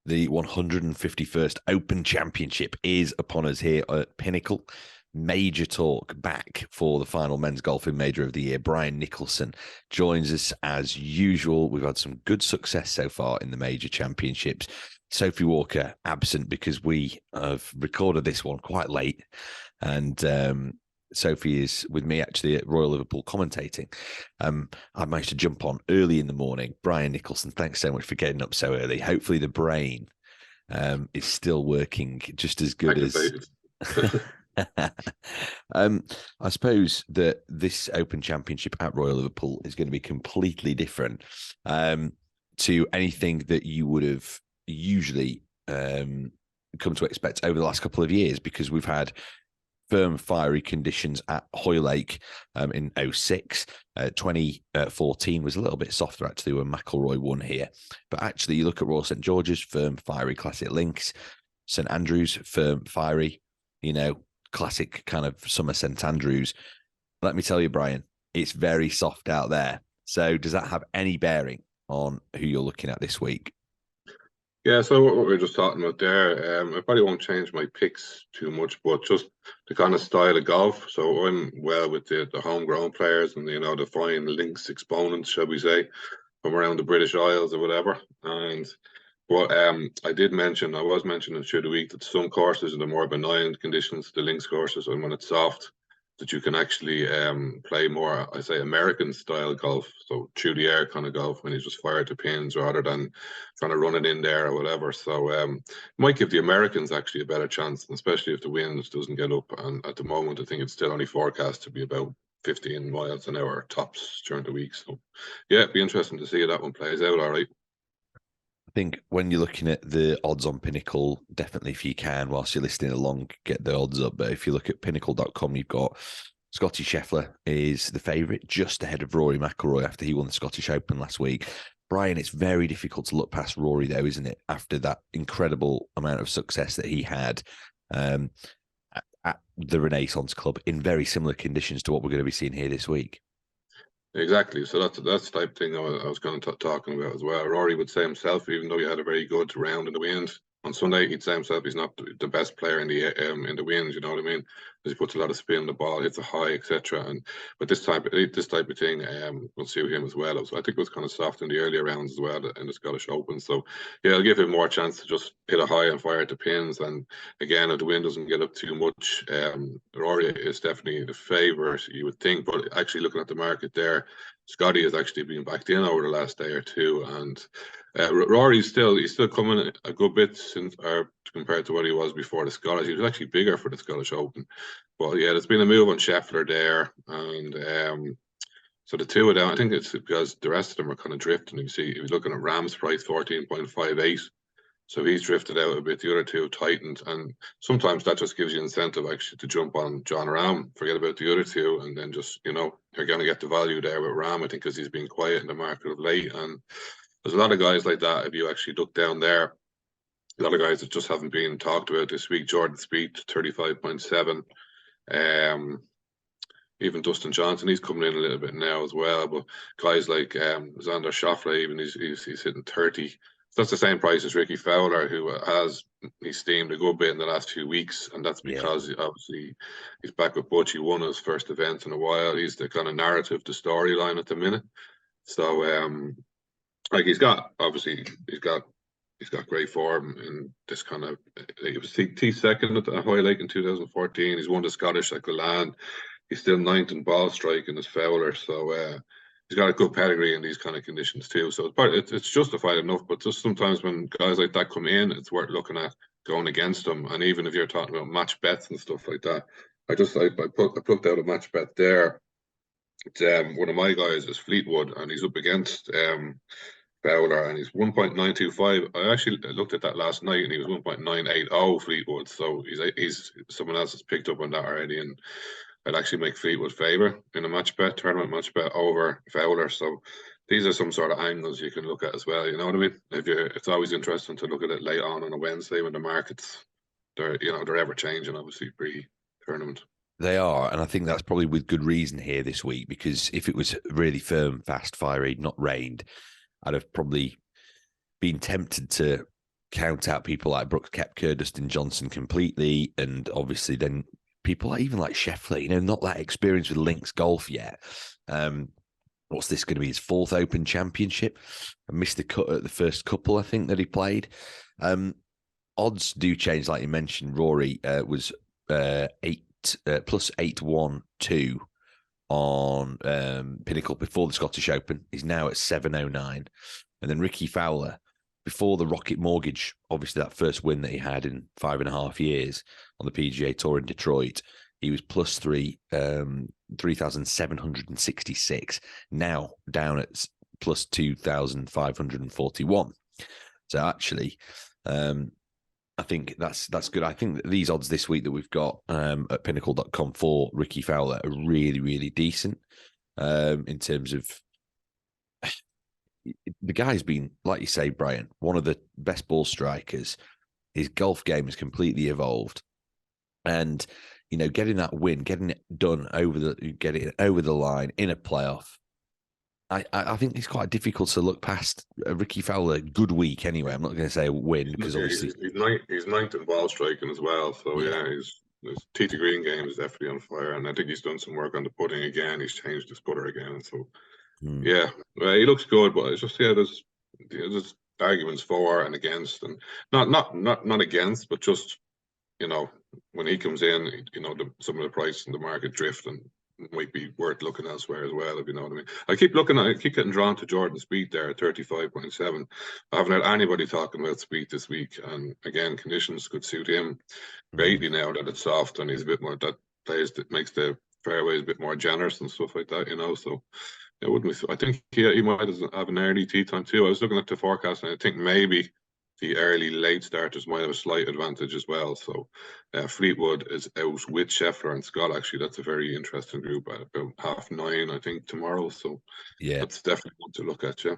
The 151st Open Championship is upon us here at Pinnacle. Major talk back for the final men's golfing major of the year. Bryan Nicholson joins us as usual. We've had some good success so far in the major championships. Sophie Walker absent because we have recorded this one quite late, and Sophie is with me actually at Royal Liverpool commentating. I managed to jump on early in the morning. Bryan Nicholson, thanks so much for getting up so early. Hopefully the brain is still working just as good as... I suppose that this Open Championship at Royal Liverpool is going to be completely different to anything that you would have usually come to expect over the last couple of years, because we've had firm, fiery conditions at Hoylake in 2006. 2014 was a little bit softer, actually, when McIlroy won here. But actually, you look at Royal St George's, firm, fiery, classic links. St Andrews, firm, fiery, classic kind of summer St Andrews. Let me tell you, Bryan, it's very soft out there. So does that have any bearing on who you're looking at this week? Yeah, so what we were just talking about there, I probably won't change my picks too much, but just the kind of style of golf. So I'm well with the homegrown players and, the fine links exponents, shall we say, from around the British Isles or whatever. But I was mentioning through the week that some courses in the more benign conditions, the links courses, and when it's soft, that you can actually play more, I say, American style golf. So through the air kind of golf, when you just fire to pins rather than trying to run it in there or whatever. So might give the Americans actually a better chance, especially if the wind doesn't get up. And at the moment, I think it's still only forecast to be about 15 miles an hour tops during the week. So yeah, it'd be interesting to see how that one plays out. All right. I think when you're looking at the odds on Pinnacle, definitely if you can, whilst you're listening along, get the odds up. But if you look at pinnacle.com, you've got Scotty Scheffler is the favourite, just ahead of Rory McIlroy after he won the Scottish Open last week. Bryan, it's very difficult to look past Rory, though, isn't it? After that incredible amount of success that he had at the Renaissance Club in very similar conditions to what we're going to be seeing here this week. Exactly. So that's the type of thing I was kind of talking about as well. Rory would say himself, even though he had a very good round in the wind on Sunday, he'd say himself he's not the best player in the wind. You know what I mean? Because he puts a lot of spin on the ball, hits a high, etc. But this type of thing will suit him as well. So I think it was kind of soft in the earlier rounds as well in the Scottish Open. So yeah, I'll give him more chance to just hit a high and fire at the pins. And again, if the wind doesn't get up too much, Rory is definitely the favourite, you would think. But actually, looking at the market there, Scotty has actually been backed in over the last day or two, and Rory's still coming a good bit since compared to what he was before the Scottish. He was actually bigger for the Scottish Open, but yeah, there's been a move on Scheffler there, and so the two of them, I think it's because the rest of them are kind of drifting. You see, he was looking at Ram's price 14.58. So he's drifted out a bit. The other two have tightened, and sometimes that just gives you incentive actually to jump on John Rahm, forget about the other two, and then just you're going to get the value there with Rahm. I think because he's been quiet in the market of late, and there's a lot of guys like that. If you actually look down there, a lot of guys that just haven't been talked about this week. Jordan Spieth 35.7. Even Dustin Johnson, he's coming in a little bit now as well. But guys like Xander Schauffele, even he's hitting 30. That's the same price as Ricky Fowler, who he's steamed a good bit in the last few weeks, and that's because obviously he's back with Butch. He won his first event in a while. He's the kind of narrative, the storyline at the minute. So like he's got great form in this kind of. He was T2 at the Hoylake in 2014. He's won the Scottish at Glen. He's still 9th in ball strike in his Fowler. So he's got a good pedigree in these kind of conditions too. So it's justified enough, but just sometimes when guys like that come in, it's worth looking at going against them. And even if you're talking about match bets and stuff like that, I plucked out a match bet there. It's, one of my guys is Fleetwood, and he's up against Fowler, and he's 1.925. I actually looked at that last night, and he was 1.980 Fleetwood. So he's someone else has picked up on that already, and I'd actually make Fleetwood favourite in a tournament match bet over Fowler. So these are some sort of angles you can look at as well. You know what I mean? It's always interesting to look at it late on a Wednesday when the markets they're ever changing, obviously pre-tournament. They are, and I think that's probably with good reason here this week, because if it was really firm, fast, fiery, not rained, I'd have probably been tempted to count out people like Brooks Koepka, Dustin Johnson completely, and obviously then people like, even like Scheffler, not that experienced with links golf yet. What's this going to be? His 4th Open Championship. I missed the cut at the first couple, I think, that he played. Odds do change, like you mentioned. Rory was plus 812 on Pinnacle before the Scottish Open. He's now at 709. And then Ricky Fowler, before the Rocket Mortgage, obviously that first win that he had in 5.5 years on the PGA Tour in Detroit, he was plus 3,766. Now down at plus 2,541. So actually, I think that's good. I think that these odds this week that we've got at pinnacle.com for Ricky Fowler are really, really decent in terms of the guy's been, like you say, Brian, one of the best ball strikers. His golf game has completely evolved. And, getting that win, getting it done getting it over the line in a playoff, I think it's quite difficult to look past Ricky Fowler. Good week anyway. I'm not going to say a win because obviously he's ninth in ball striking as well. So his tee to green game is definitely on fire, and I think he's done some work on the putting again. He's changed his putter again, so yeah, well, he looks good. But it's just there's arguments for and against, and not against, but just when he comes in, some of the price in the market drift and might be worth looking elsewhere as well, if you know what I mean. I keep getting drawn to Jordan Spieth there at 35.7. I haven't had anybody talking about Spieth this week, and again, conditions could suit him greatly now that it's soft and he's a bit more that makes the fairways a bit more generous and stuff like that, so it wouldn't. I think he might have an early tee time too. I was looking at the forecast and I think maybe the early late starters might have a slight advantage as well. So Fleetwood is out with Scheffler and Scott. Actually, that's a very interesting group at about 9:30, I think, tomorrow. So that's definitely one to look at. Yeah.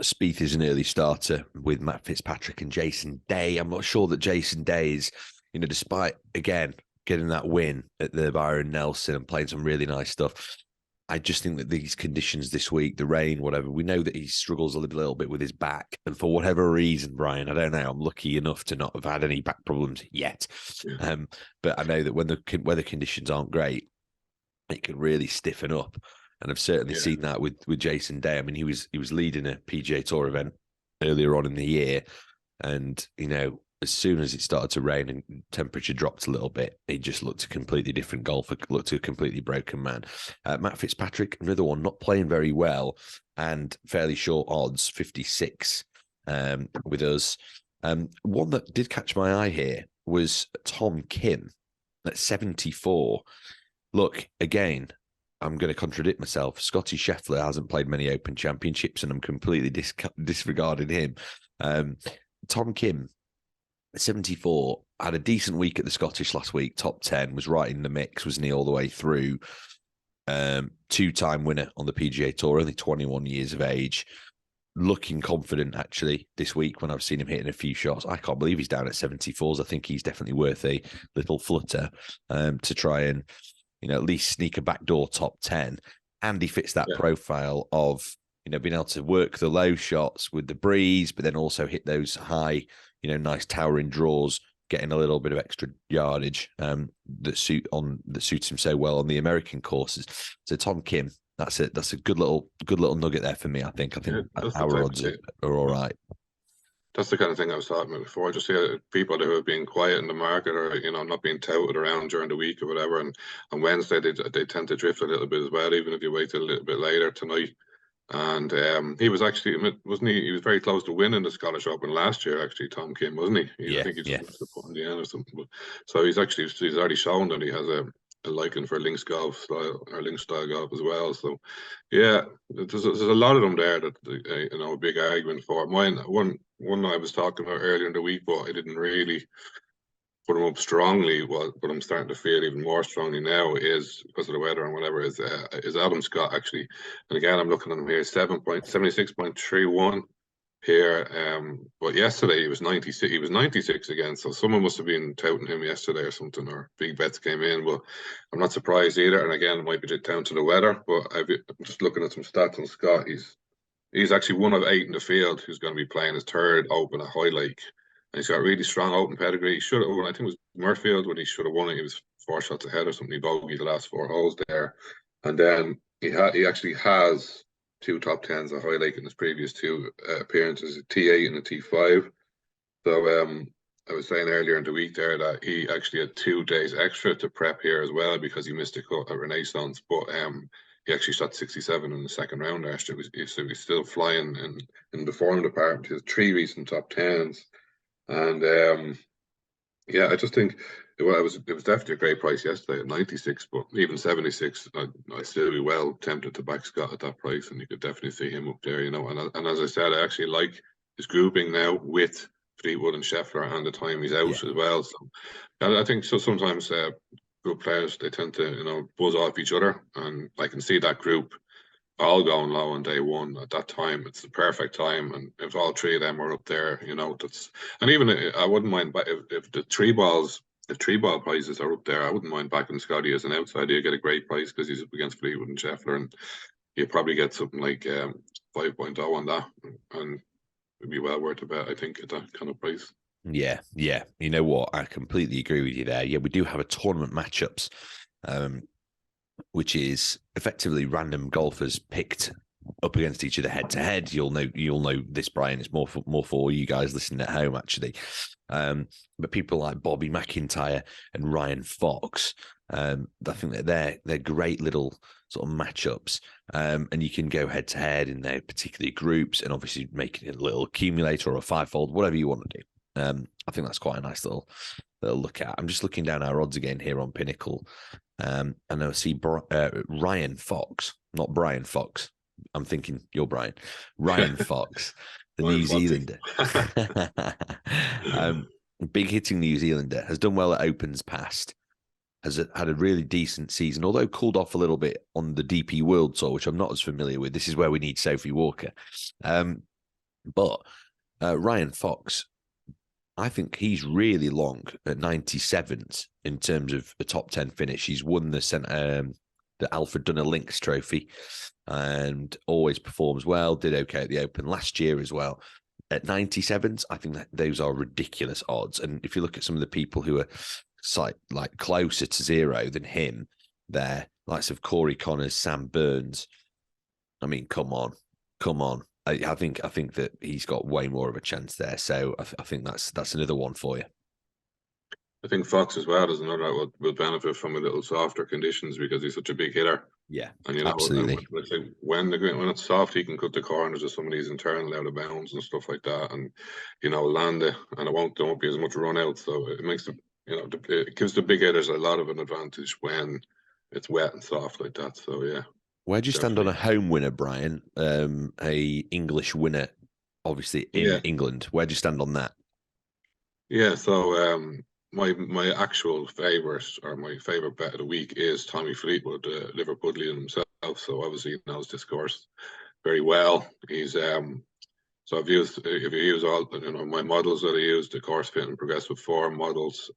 Spieth is an early starter with Matt Fitzpatrick and Jason Day. I'm not sure that Jason Day is, despite again getting that win at the Byron Nelson and playing some really nice stuff. I just think that these conditions this week, the rain, whatever, we know that he struggles a little bit with his back. And for whatever reason, Brian, I don't know, I'm lucky enough to not have had any back problems yet. But I know that when the weather conditions aren't great, it can really stiffen up. And I've certainly seen that with Jason Day. I mean, he was leading a PGA Tour event earlier on in the year. And, as soon as it started to rain and temperature dropped a little bit, he just looked a completely different golfer, looked a completely broken man. Matt Fitzpatrick, another one, not playing very well and fairly short odds, 56 with us. One that did catch my eye here was Tom Kim at 74. Look, again, I'm going to contradict myself. Scotty Scheffler hasn't played many Open Championships and I'm completely disregarding him. Tom Kim, 74, had a decent week at the Scottish last week, top 10, was right in the mix, wasn't he, all the way through. 2-time winner on the PGA Tour, only 21 years of age. Looking confident, actually, this week when I've seen him hitting a few shots. I can't believe he's down at 74s. I think he's definitely worth a little flutter to try and, at least sneak a backdoor top 10. And he fits that profile of, being able to work the low shots with the breeze, but then also hit those high, nice towering draws, getting a little bit of extra yardage that suits him so well on the American courses. So Tom Kim, that's it. That's a good little nugget there for me. I think our odds are all right. That's the kind of thing I was talking about before. Just people who have been quiet in the market or not being touted around during the week or whatever. And on Wednesday they tend to drift a little bit as well, even if you wait a little bit later tonight. And he was actually, wasn't he? He was very close to winning the Scottish Open last year. Actually, Tom Kim, wasn't he? I think he just missed the putt in the end or something. But, so he's already shown that he has a liking for links golf style or links style golf as well. So yeah, there's a lot of them there that a big argument for. Mine one I was talking about earlier in the week, but I didn't really put him up strongly. But I'm starting to feel even more strongly now is because of the weather and whatever is Adam Scott actually. And again, I'm looking at him here, 76.31 here. But yesterday he was 96. He was 96 again. So someone must have been touting him yesterday or something, or big bets came in. But I'm not surprised either. And again, it might be down to the weather. But I'm just looking at some stats on Scott. He's actually one of 8 in the field who's going to be playing his 3rd Open at Hoylake. And he's got really strong open pedigree. He should have won. I think it was Murfield when he should have won it. He was 4 shots ahead or something. He bogeyed the last 4 holes there, and then he actually has 2 top 10s at Hoylake in his previous 2 appearances, a T8 and a T5. So I was saying earlier in the week there that he actually had 2 days extra to prep here as well because he missed a cut at Renaissance, but he actually shot 67 in the second round last year. So he's still flying in the form department. He has 3 recent top 10s, and yeah, I just think it was definitely a great price yesterday at 96, but even 76, I still be well tempted to back Scott at that price, and you could definitely see him up there, And as I said, I actually like his grouping now with Fleetwood and Scheffler and the time he's out as well. So I think so. Sometimes good players, they tend to buzz off each other, and I can see that group all going low on day one. At that time, it's the perfect time, and if all 3 of them are up there, that's. And even I wouldn't mind if the 3 balls. If 3 ball prices are up there, I wouldn't mind backing Scotty as an outsider. You get a great price because he's up against Fleetwood and Scheffler, and you probably get something like 5.0 on that, and it'd be well worth a bet, I think, at that kind of price. Yeah. You know what? I completely agree with you there. Yeah, we do have a tournament matchups, which is effectively random golfers picked up against each other head to head. You'll know this, Brian. It's more for you guys listening at home, actually. But people like Bobby McIntyre and Ryan Fox, I think that they're great little sort of matchups. And you can go head to head in their particular groups, and obviously making it a little accumulator or a fivefold, whatever you want to do. I think that's quite a nice little look at. I'm just looking down our odds again here on Pinnacle. And I see Ryan Fox, not Brian Fox. I'm thinking you're Brian. Ryan Fox, the New Zealander. Big hitting New Zealander, has done well at Opens past, has had a really decent season, although cooled off a little bit on the DP World Tour, which I'm not as familiar with. This is where we need Sophie Walker. But Ryan Fox, I think he's really long at 97s in terms of a top 10 finish. He's won the Alfred Dunner Links Trophy and always performs well. Did okay at the Open last year as well. At 97s, I think that those are ridiculous odds. And if you look at some of the people who are like closer to zero than him, there, likes of Corey Connors, Sam Burns. I mean, come on. I think that he's got way more of a chance there. So I think that's another one for you. I think Fox as well is another that will benefit from a little softer conditions because he's such a big hitter. Yeah, and absolutely. And when it's soft, he can cut the corners of some of these internal out of bounds and stuff like that, and land it, and there won't be as much run out. So it makes it gives the big hitters a lot of an advantage when it's wet and soft like that. So yeah. Where do you stand on a home winner, Brian? A English winner, obviously in England. Where do you stand on that? Yeah, so my actual favourite or my favourite bet of the week is Tommy Fleetwood, Liverpudlian himself. So obviously he knows this course very well. He's so if you use all my models that I use, the course fit and progressive form models,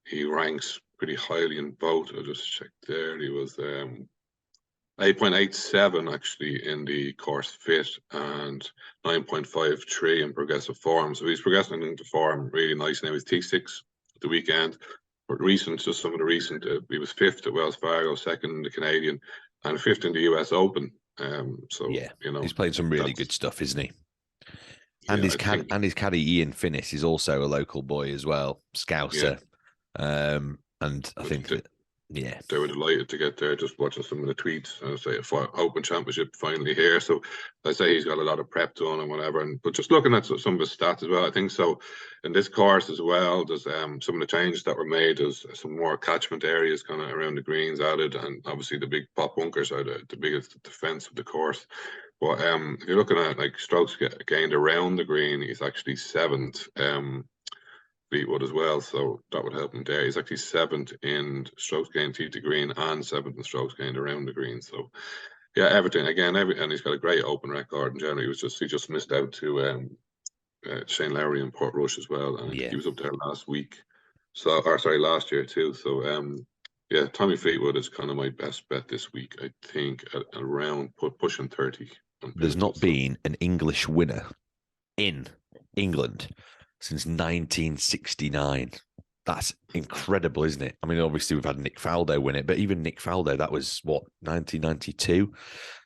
he ranks pretty highly in both. I'll just check there. He was 8.87 actually in the course fit and 9.53 in progressive form. So he's progressing into form really nice now. He's T6 at the weekend. But just some of the recent, he was 5th at Wells Fargo, 2nd in the Canadian, and 5th in the US Open. So yeah, he's playing some really good stuff, isn't he? And his caddy Ian Finnis is also a local boy as well, Scouser. Yeah. And I think that. Yeah, they were delighted to get there. Just watching some of the tweets, and say Open Championship finally here. So I say he's got a lot of prep done and whatever. But just looking at some of his stats as well, I think so. In this course as well, there's some of the changes that were made. There's some more catchment areas kind of around the greens added, and obviously the big pop bunkers are the biggest defense of the course. But if you're looking at like strokes gained around the green, he's actually 7th. Fleetwood as well, so that would help him there. He's actually 7th in strokes gained tee to green and 7th in strokes gained around the green. So yeah, everything again, and he's got a great open record in general. He just missed out to Shane Lowry and Portrush as well, and he was up there last year too. So yeah, Tommy Fleetwood is kind of my best bet this week. I think at around pushing 30. There's not been an English winner in England since 1969. That's incredible, isn't it? I mean, obviously we've had Nick Faldo win it, but even Nick Faldo, that was what, 1992?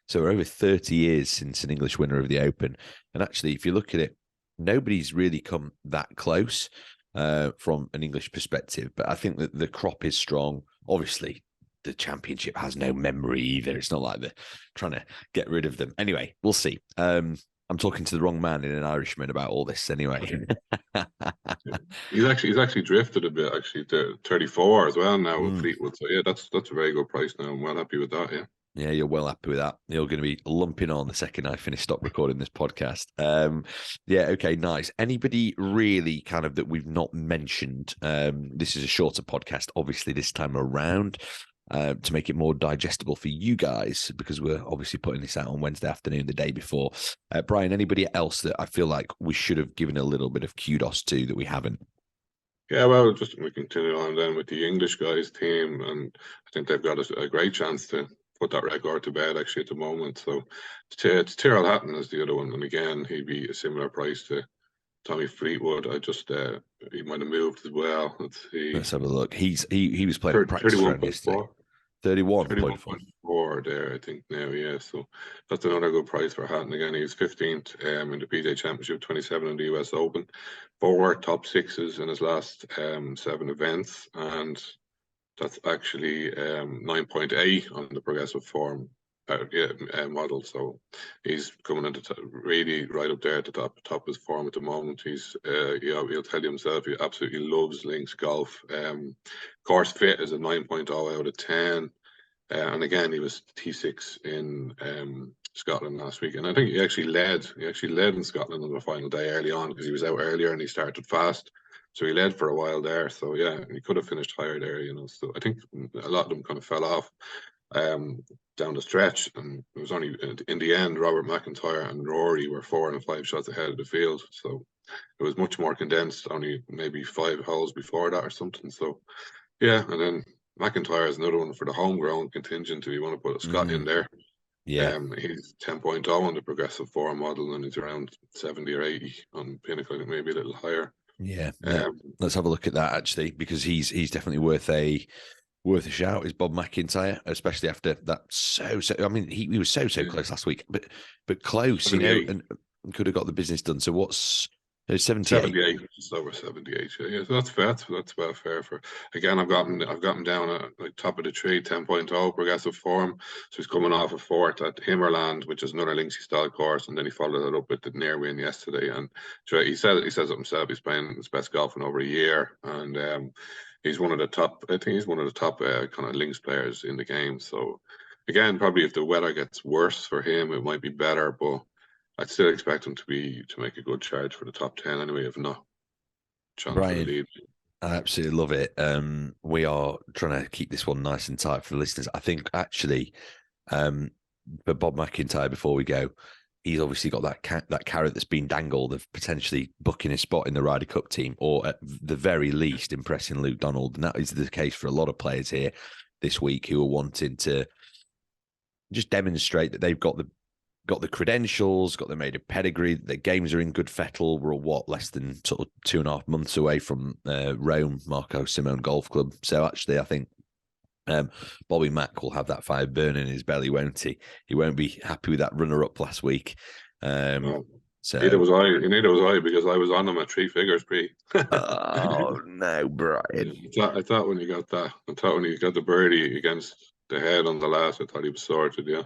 So we're over 30 years since an English winner of the Open. And actually, if you look at it, nobody's really come that close from an English perspective. But I think that the crop is strong. Obviously, the championship has no memory either. It's not like they're trying to get rid of them. Anyway, we'll see. I'm talking to the wrong man in an Irishman about all this anyway. He's actually drifted a bit, actually, to 34 as well now with Fleetwood. So yeah, that's a very good price now. I'm well happy with that, yeah. Yeah, you're well happy with that. You're going to be lumping on the second I stop recording this podcast. Yeah, okay, nice. Anybody really kind of that we've not mentioned? This is a shorter podcast, obviously, this time around. To make it more digestible for you guys, because we're obviously putting this out on Wednesday afternoon, the day before. Bryan, anybody else that I feel like we should have given a little bit of kudos to that we haven't? Yeah, well, just we continue on then with the English guys team, and I think they've got a great chance to put that record to bed actually at the moment. So it's Tyrrell Hatton as the other one, and again, he'd be a similar price to Tommy Fleetwood. I just he might have moved as well. Let's have a look. He was playing practice round yesterday. 31.4 there, I think now, yeah. So that's another good price for Hatton. Again, he's 15th in the PGA Championship, 27 in the US Open, 4 top sixes in his last 7 events, and that's actually 9.8 on the progressive form model. So he's coming into really right up there at the top of his form at the moment. He's he'll tell you himself he absolutely loves links golf. Course fit is a 9.0 out of 10, and again he was T6 in Scotland last week, and I think he actually led in Scotland on the final day early on because he was out earlier and he started fast. So he led for a while there. So yeah, he could have finished higher there, you know. So I think a lot of them kind of fell off down the stretch, and it was only in the end Robert McIntyre and Rory were 4 and 5 shots ahead of the field. So it was much more condensed, only maybe 5 holes before that or something. So yeah, and then McIntyre is another one for the homegrown contingent if you want to put a Scott in there. Yeah, he's 10.0 on the progressive form model, and he's around 70 or 80 on Pinnacle, maybe a little higher. Yeah, let's have a look at that actually, because he's definitely worth a shout. Is Bob McIntyre, especially after that. So I mean, he was so close last week, but close, 78. You know, and could have got the business done. So what's 78? Just over 78. Yeah, so that's fair. That's well fair for. Again, I've got him down at like top of the tree, 10.0 progressive form. So he's coming off a 4th at Himmerland, which is another Linksy style course, and then he followed it up with the near win yesterday. And he says it himself. He's playing his best golf in over a year, and he's one of the top. I think he's one of the top kind of links players in the game. So again, probably if the weather gets worse for him, it might be better, but I'd still expect him to make a good charge for the top 10 anyway, if not. Bryan, I absolutely love it. We are trying to keep this one nice and tight for the listeners. I think actually, for Bob McIntyre, before we go, he's obviously got that carrot that's been dangled of potentially booking a spot in the Ryder Cup team, or at the very least impressing Luke Donald. And that is the case for a lot of players here this week who are wanting to just demonstrate that they've got the credentials, got the maiden pedigree, their games are in good fettle. We're less than sort of 2.5 months away from Rome, Marco Simone Golf Club. So actually, I think Bobby Mack will have that fire burning in his belly, won't he? He won't be happy with that runner-up last week. So neither was I, because I was on him at 3 figures pre. Oh no, Bryan! I thought when you got the birdie against the head on the last, I thought he was sorted. Yeah.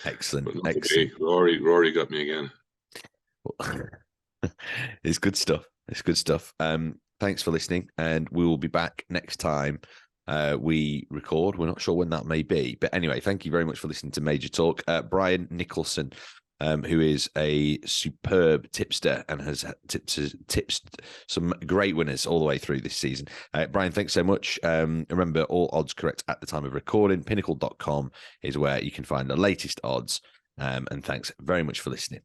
Excellent. Rory got me again. It's good stuff. Thanks for listening, and we will be back next time we record. We're not sure when that may be, but anyway, thank you very much for listening to Major Talk. Bryan Nicholson, who is a superb tipster and has tipsed some great winners all the way through this season. Bryan, thanks so much. Remember, all odds correct at the time of recording. Pinnacle.com is where you can find the latest odds. And thanks very much for listening.